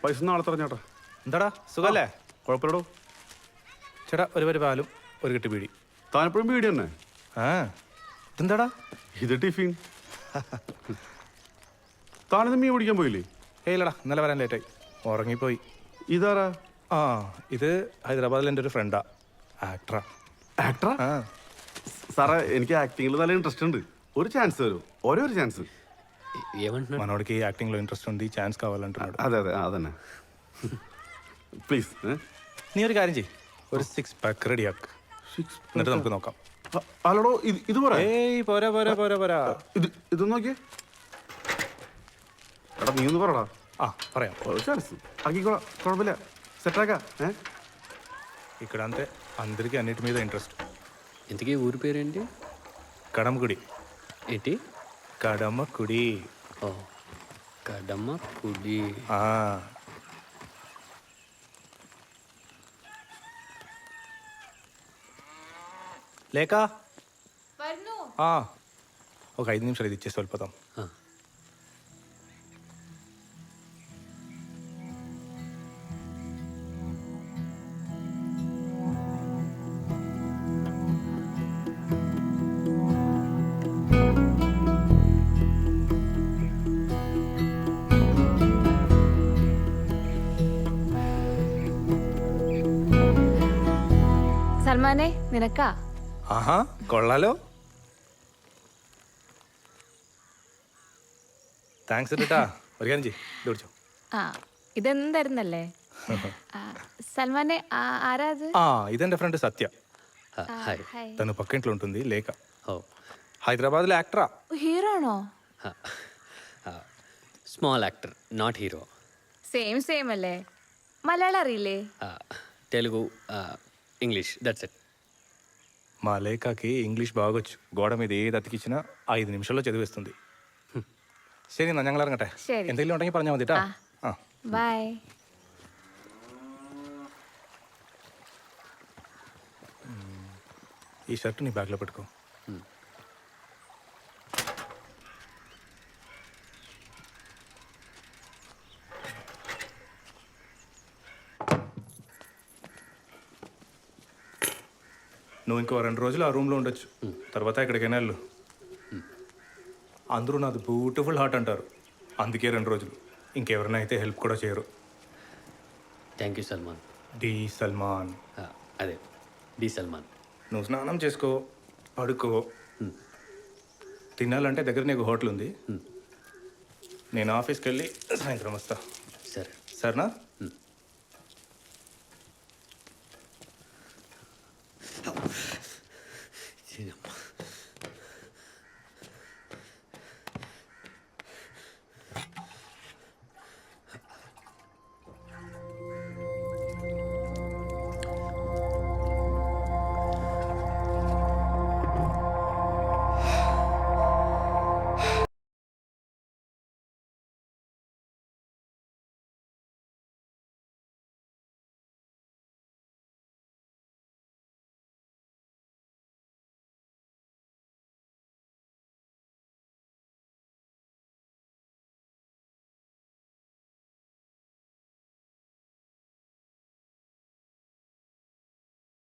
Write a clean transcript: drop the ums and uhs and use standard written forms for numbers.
പൈസ നാളെ തറഞ്ഞേട്ടാ. എന്താടാ സുഖല്ലേ? കുഴപ്പമില്ലടോ. ചേട്ടാ ഒരു പരി പാലും ഒരു കെട്ടി ബീഡി. താനെപ്പോഴും ബീഡി തന്നെ? ആ ഇതെന്താടാ? ഇത് ടിഫിൻ. താനിത് മീൻ പിടിക്കാൻ പോയില്ലേ? ഏയില്ലടാ, ഇന്നലെ വരാൻ ലേറ്റായി, ഉറങ്ങിപ്പോയി. ഇതാരാ? ആ ഇത് ഹൈദരാബാദിൽ എൻ്റെ ഒരു ഫ്രണ്ടാ, ആക്ടറാ. ആക്ടറാ? ആ സാറേ, എനിക്ക് ആക്ടിങ്ങിൽ നല്ല ഇൻട്രസ്റ്റ് ഉണ്ട്. ഒരു ചാൻസ് തരൂ, ഒരേ ഒരു ചാൻസ്. మనోడికి ఈ యాక్టింగ్లో ఇంట్రెస్ట్ ఉంది, ఛాన్స్ కావాలంటున్నాడు. അതെ അതെ അതന്നെ. പ്ലീസ്. നീ ഒരു കാര്യം ചെയ്യ്, ഒരു 6 പാക്ക് റെഡിയാക്ക്, എന്നിട്ട് നമുക്ക് നോക്കാം. അല്ലടോ, ഇത് പോരാ. ഏയ് പോരാ പോരാ പോരാ പോരാ. ഇത് നോക്കിയേ. എടാ നീ ഒന്ന് പറടാ. ആ പറയാം. ഒരു ചാൻസ് ആക്കിക്കോളാം, കുഴപ്പമില്ല, సెట్రాగా. ఇక్కడ అంతే, అందరికీ అన్నిటి మీద ఇంట్రెస్ట్. ఇంతకీ ఊరి పేరేంటి? కడమకుడి. ఏంటి? కడమకుడి. ఓ కడమకుడి. లేక ఒక 5 నిమిషాలు ఇది ఇచ్చేసి వెళ్ళిపోతాం. സൽമാനെ, നിനക്കാ? ആഹാ കൊള്ളാലോ, താങ്ക്സ് കേട്ടാ. ഒരു കാര്യം ചെയ്യ്, ഇത് പിടിച്ചോ. ആ ഇതെന്തായിരുന്നല്ലേ? సల్మానే ఆరా అది? ఇదండి ఫ్రెండ్ సత్య. హాయ్. తను పక్కింట్లో ఉంటుంది, లేక. హైదరాబాద్లో యాక్టరా. హీరోనో? Small actor, not hero. Same same అല്ലേ. మలయాళం അറിയില്ലേ? Telugu, English, that's it. మా లేఖకి ఇంగ్లీష్ బాగొచ్చు, గోడ మీద ఏది అతికిచ్చినా 5 నిమిషాల్లో చదివేస్తుంది. ശരി എന്നാ ഞങ്ങൾ ഇറങ്ങട്ടെ. എന്തെങ്കിലും ഉണ്ടെങ്കിൽ പറഞ്ഞാൽ മതി കേട്ടോ. ബൈ. ఈ షర్ట్ నీ బ్యాగ్లో పెట్టుకో. నువ్వు ఇంకో 2 రోజులు ఆ రూమ్లో ఉండొచ్చు, తర్వాత ఎక్కడికైనా వెళ్ళు. అందరూ నాది బ్యూటిఫుల్ హార్ట్ అంటారు, అందుకే 2 రోజులు. ఇంకెవరైనా అయితే హెల్ప్ కూడా చేయరు. Thank you Salman. D Salman. అదే డి సల్మాన్. నువ్వు స్నానం చేసుకో, పడుకో. తినాలంటే దగ్గర నీకు హోటల్ ఉంది. నేను ఆఫీస్కి వెళ్ళి సాయంత్రం వస్తా. సరే. సరేనా?